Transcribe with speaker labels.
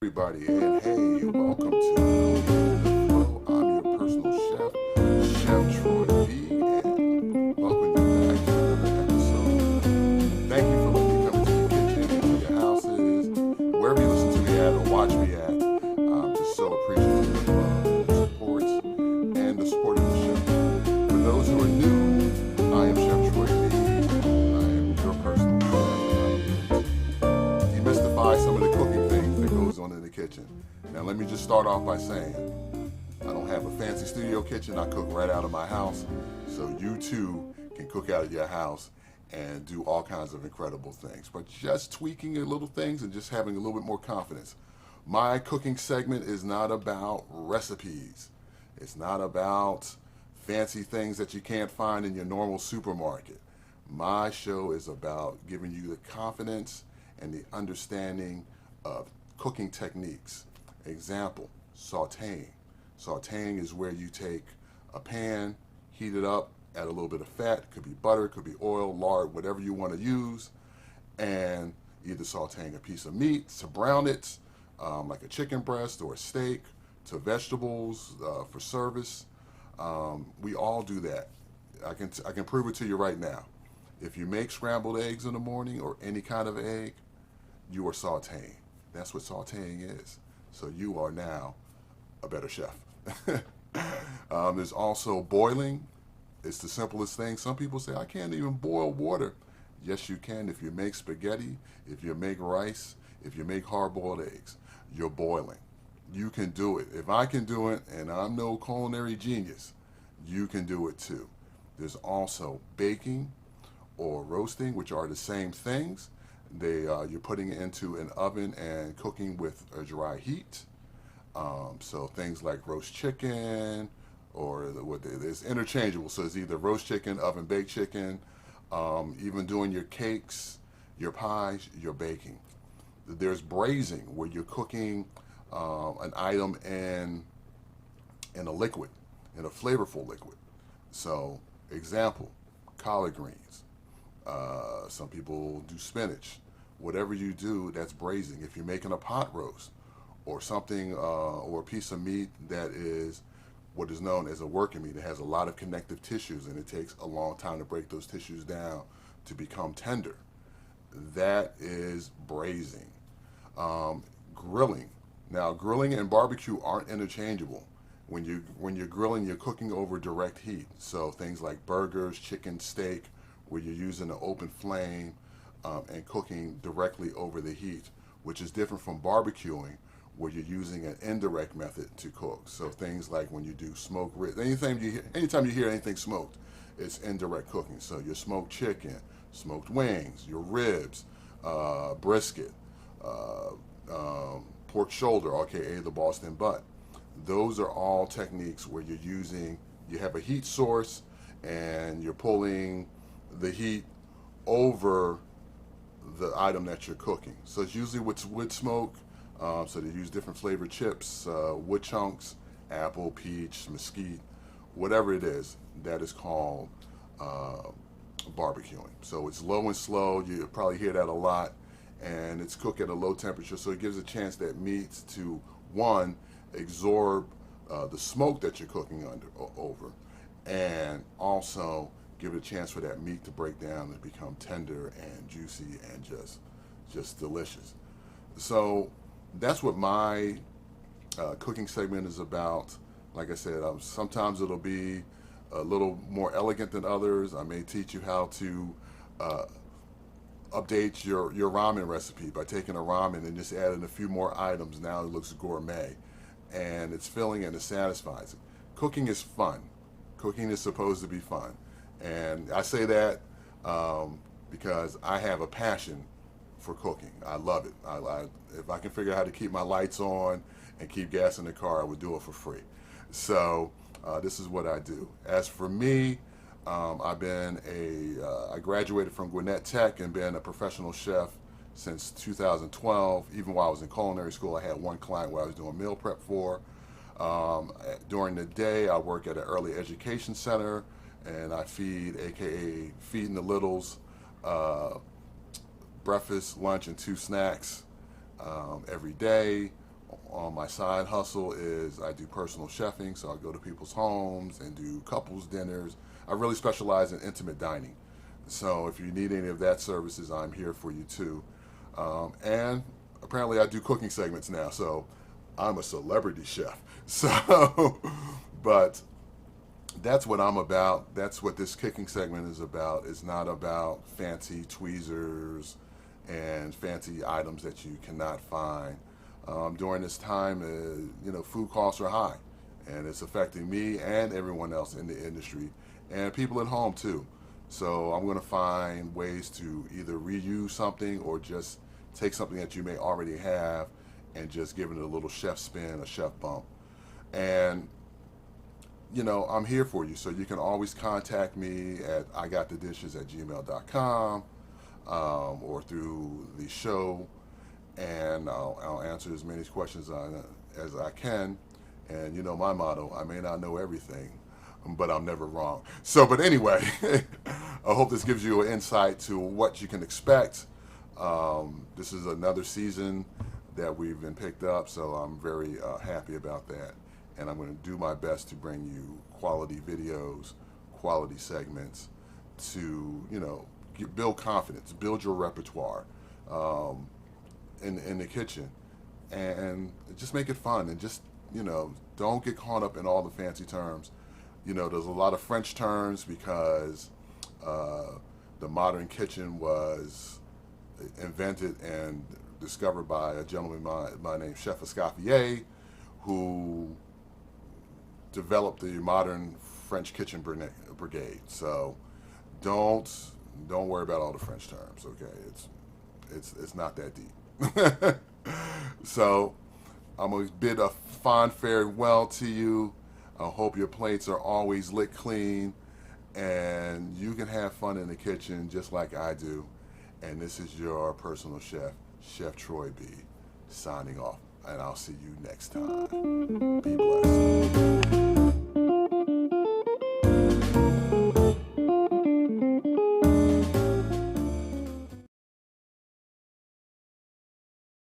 Speaker 1: everybody, and hey, welcome to Cooking with Flo. I'm your personal chef, Chef Troy B, and welcome you back to another episode. Thank you for letting me come into your kitchen, into your houses, wherever you listen to me at or watch me at. I'm just so appreciative of the support and the support of the show. For those who are new, I am Chef Troy B. I am your personal chef, and I'm here to demystify some of the cooking things that goes on in the kitchen. Now, let me just start off by saying I don't have a fancy studio kitchen. I cook right out of my house, so you too can cook out of your house and do all kinds of incredible things. But just tweaking a little things and just having a little bit more confidence. My cooking segment is not about recipes. It's not about fancy things that you can't find in your normal supermarket. My show is about giving you the confidence and the understanding of cooking techniques. Example, sauteing. Sauteing is where you take a pan, heat it up, add a little bit of fat, could be butter, could be oil, lard, whatever you want to use, and either sauteing a piece of meat to brown it, like a chicken breast or a steak, to vegetables for service. We all do that. I can prove it to you right now. If you make scrambled eggs in the morning or any kind of egg, you are sauteing. That's what sauteing is. So you are now a better chef. There's also boiling. It's the simplest thing. Some people say, I can't even boil water. Yes, you can. If you make spaghetti, if you make rice, if you make hard-boiled eggs, you're boiling. You can do it. If I can do it, and I'm no culinary genius, you can do it too. There's also baking or roasting, which are the same things. You're putting it into an oven and cooking with a dry heat. So things like roast chicken, or it's interchangeable. So it's either roast chicken, oven baked chicken, even doing your cakes, your pies, your baking. There's braising, where you're cooking an item in a liquid, in a flavorful liquid. So example, collard greens. Some people do spinach. Whatever you do, that's braising. If you're making a pot roast or something, or a piece of meat that is what is known as a working meat, it has a lot of connective tissues and it takes a long time to break those tissues down to become tender. That is braising. Grilling. Now, grilling and barbecue aren't interchangeable. When you're grilling, you're cooking over direct heat. So things like burgers, chicken, steak, where you're using an open flame and cooking directly over the heat, which is different from barbecuing, where you're using an indirect method to cook. So things like when you do smoked ribs, anytime you hear anything smoked, it's indirect cooking. So your smoked chicken, smoked wings, your ribs, brisket, pork shoulder, aka the Boston butt. Those are all techniques where you have a heat source and you're pulling the heat over the item that you're cooking. So it's usually with wood smoke. So they use different flavored chips, wood chunks, apple, peach, mesquite, whatever it is. That is called barbecuing. So it's low and slow. You probably hear that a lot, and it's cooked at a low temperature. So it gives a chance that meat to one absorb the smoke that you're cooking over, and also give it a chance for that meat to break down and become tender and juicy and just delicious. So that's what my cooking segment is about. Like I said, sometimes it'll be a little more elegant than others. I may teach you how to update your ramen recipe by taking a ramen and just adding a few more items. Now it looks gourmet and it's filling and it satisfies. Cooking is fun. Cooking is supposed to be fun. And I say that because I have a passion for cooking. I love it. If I can figure out how to keep my lights on and keep gas in the car, I would do it for free. So this is what I do. As for me, I graduated from Gwinnett Tech and been a professional chef since 2012. Even while I was in culinary school, I had one client where I was doing meal prep for. During the day, I work at an early education center and I feed, aka Feeding the Littles, breakfast, lunch, and two snacks every day. My side hustle is I do personal chefing, so I go to people's homes and do couples dinners. I really specialize in intimate dining. So if you need any of that services, I'm here for you too. And apparently I do cooking segments now, so I'm a celebrity chef. So, but that's what I'm about. That's what this cooking segment is about. It's not about fancy tweezers and fancy items that you cannot find. During this time, food costs are high, and it's affecting me and everyone else in the industry, and people at home too. So I'm going to find ways to either reuse something or just take something that you may already have and just give it a little chef spin, a chef bump. And I'm here for you. So you can always contact me at igotthedishes@gmail.com, or through the show, and I'll answer as many questions as I can. And my motto, I may not know everything, but I'm never wrong. So, but anyway, I hope this gives you an insight to what you can expect. This is another season that we've been picked up, so I'm very happy about that. And I'm going to do my best to bring you quality videos, quality segments to, build confidence, build your repertoire in the kitchen, and just make it fun. And just, don't get caught up in all the fancy terms. There's a lot of French terms because the modern kitchen was invented and discovered by a gentleman by name Chef Escoffier, who developed the modern French kitchen brigade. So don't worry about all the French terms. Okay, it's not that deep. So I'm gonna bid a fond farewell to you. I hope your plates are always lit clean, and you can have fun in the kitchen just like I do. And this is your personal chef, Chef Troy B, signing off. And I'll see you next time. Be blessed.